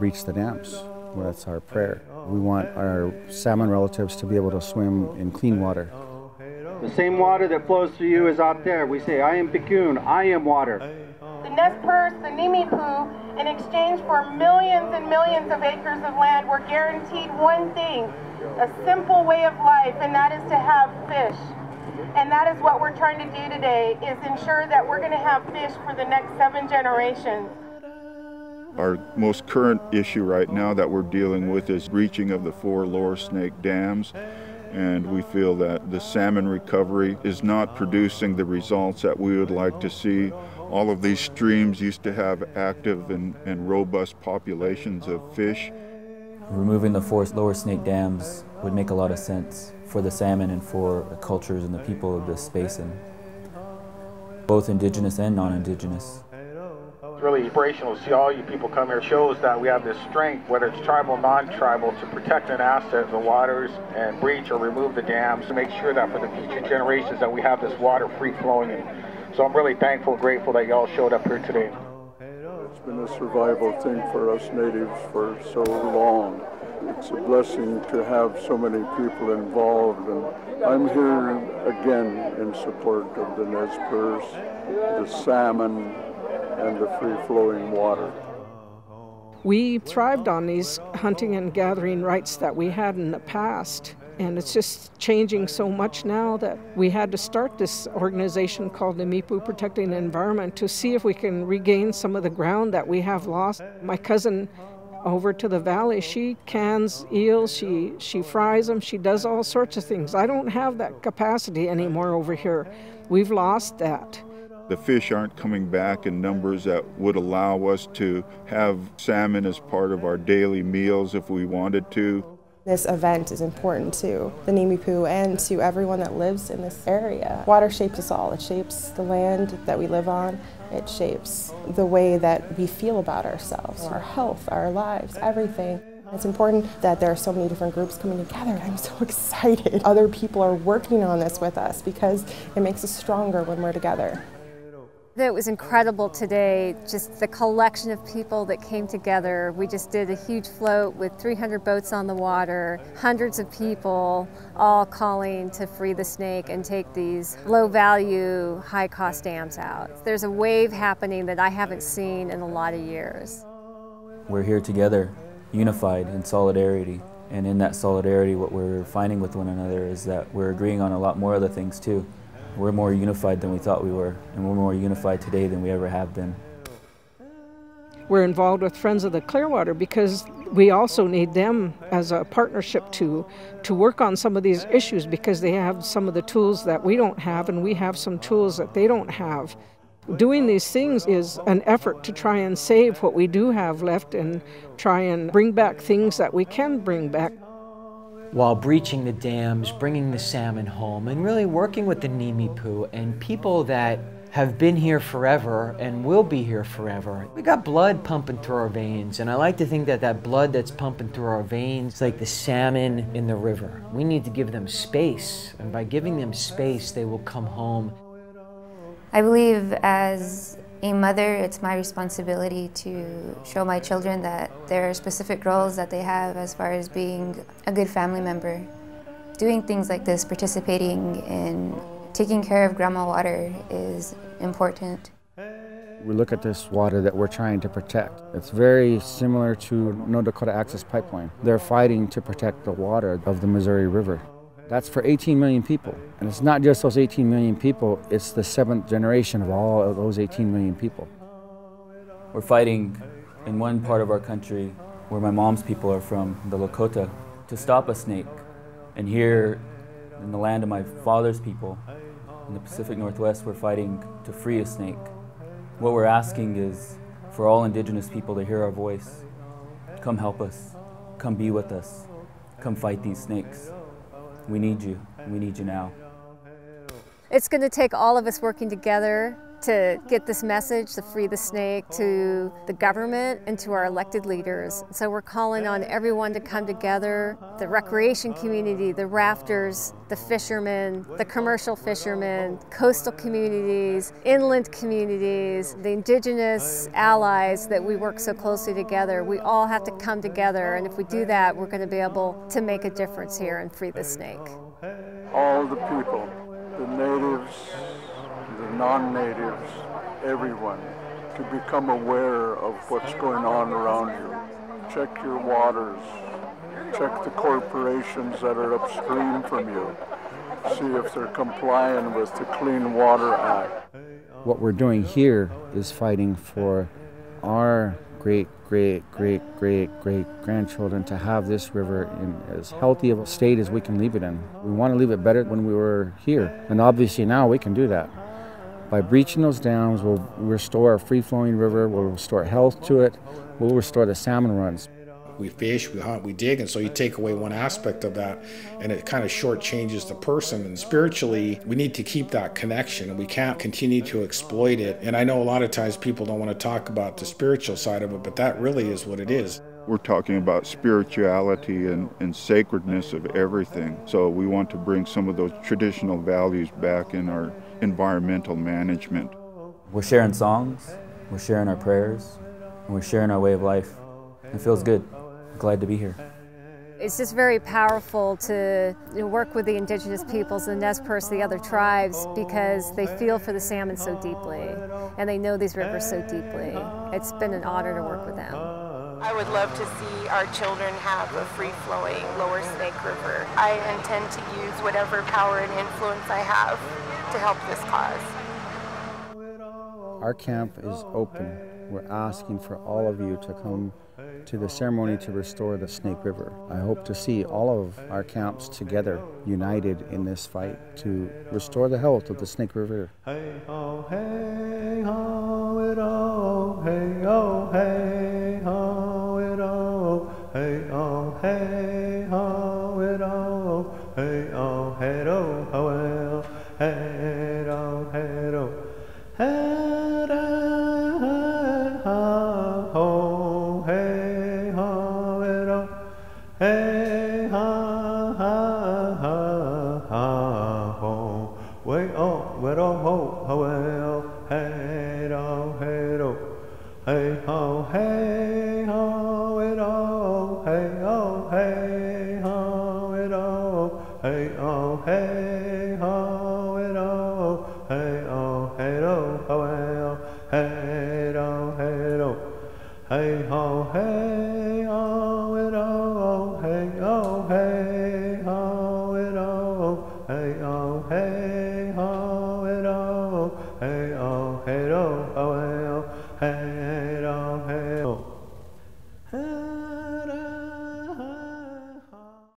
breach the dams. Well, that's our prayer. We want our salmon relatives to be able to swim in clean water. The same water that flows through you is out there. We say, I am Pikun, I am water. The Nez Perce, the Nimiipuu, in exchange for millions and millions of acres of land, we're guaranteed one thing, a simple way of life, and that is to have fish. And that is what we're trying to do today, is ensure that we're going to have fish for the next 7 generations. Our most current issue right now that we're dealing with is breaching of the 4 lower snake dams. And we feel that the salmon recovery is not producing the results that we would like to see. All of these streams used to have active and robust populations of fish. Removing the 4 lower snake dams would make a lot of sense for the salmon and for the cultures and the people of this basin, both indigenous and non-indigenous. It's really inspirational to see all you people come here. It shows that we have this strength, whether it's tribal, non-tribal, to protect an asset, the waters, and breach or remove the dams to make sure that for the future generations that we have this water free flowing. So I'm really thankful, grateful that y'all showed up here today. It's been a survival thing for us natives for so long. It's a blessing to have so many people involved, and I'm here again in support of the Nez Perce, the salmon, and the free-flowing water. We thrived on these hunting and gathering rights that we had in the past, and it's just changing so much now that we had to start this organization called Nimiipuu Protecting the Environment to see if we can regain some of the ground that we have lost. My cousin over to the valley, she cans eels, she fries them, she does all sorts of things. I don't have that capacity anymore over here. We've lost that. The fish aren't coming back in numbers that would allow us to have salmon as part of our daily meals if we wanted to. This event is important to the Nimiipuu and to everyone that lives in this area. Water shapes us all. It shapes the land that we live on. It shapes the way that we feel about ourselves, our health, our lives, everything. It's important that there are so many different groups coming together. I'm so excited. Other people are working on this with us because it makes us stronger when we're together. It was incredible today, just the collection of people that came together. We just did a huge float with 300 boats on the water, hundreds of people all calling to free the snake and take these low-value, high-cost dams out. There's a wave happening that I haven't seen in a lot of years. We're here together, unified in solidarity. And in that solidarity, what we're finding with one another is that we're agreeing on a lot more other things too. We're more unified than we thought we were, and we're more unified today than we ever have been. We're involved with Friends of the Clearwater because we also need them as a partnership to work on some of these issues, because they have some of the tools that we don't have and we have some tools that they don't have. Doing these things is an effort to try and save what we do have left and try and bring back things that we can bring back. While breaching the dams, bringing the salmon home, and really working with the Nimiipuu and people that have been here forever and will be here forever. We got blood pumping through our veins, and I like to think that that blood that's pumping through our veins is like the salmon in the river. We need to give them space, and by giving them space, they will come home. I believe as a mother, it's my responsibility to show my children that there are specific roles that they have as far as being a good family member. Doing things like this, participating in taking care of grandma water is important. We look at this water that we're trying to protect. It's very similar to North Dakota Access Pipeline. They're fighting to protect the water of the Missouri River. That's for 18 million people. And it's not just those 18 million people, it's the 7th generation of all of those 18 million people. We're fighting in one part of our country where my mom's people are from, the Lakota, to stop a snake. And here in the land of my father's people, in the Pacific Northwest, we're fighting to free a snake. What we're asking is for all Indigenous people to hear our voice. Come help us. Come be with us. Come fight these snakes. We need you. We need you now. It's going to take all of us working together to get this message to free the snake to the government and to our elected leaders. So we're calling on everyone to come together, the recreation community, the rafters, the fishermen, the commercial fishermen, coastal communities, inland communities, the indigenous allies that we work so closely together. We all have to come together, and if we do that, we're going to be able to make a difference here and free the snake. All the people, the natives, the non-natives, everyone, to become aware of what's going on around you. Check your waters. Check the corporations that are upstream from you. See if they're complying with the Clean Water Act. What we're doing here is fighting for our great-great-great-great-great-grandchildren to have this river in as healthy of a state as we can leave it in. We want to leave it better when we were here, and obviously now we can do that. By breaching those dams, we'll restore a free-flowing river, we'll restore health to it, we'll restore the salmon runs. We fish, we hunt, we dig, and so you take away one aspect of that and it kind of shortchanges the person. And spiritually, we need to keep that connection. We can't continue to exploit it. And I know a lot of times people don't want to talk about the spiritual side of it, but that really is what it is. We're talking about spirituality and sacredness of everything. So we want to bring some of those traditional values back in our environmental management. We're sharing songs, we're sharing our prayers, and we're sharing our way of life. It feels good. Glad to be here. It's just very powerful to work with the indigenous peoples, the Nez Perce, the other tribes, because they feel for the salmon so deeply, and they know these rivers so deeply. It's been an honor to work with them. I would love to see our children have a free-flowing Lower Snake River. I intend to use whatever power and influence I have to help this cause. Our camp is open. We're asking for all of you to come to the ceremony to restore the Snake River. I hope to see all of our camps together, united in this fight to restore the health of the Snake River. Hey ho, hey ho, it oh, hey oh, hey ho, it oh, hey oh, hey ho, it oh, hey oh, hey oh, oh well, hey oh, hey oh, hey ho, hey ho, it oh, hey ha ha ha ha ho, way oh, way oh ho, ho well, hey oh, hey oh, hey ho, hey ho, it oh, hey oh, hey ho, it oh, hey oh, hey ho, it oh, hey oh, hey oh, ho well, hey oh, hey oh, hey ho, hey.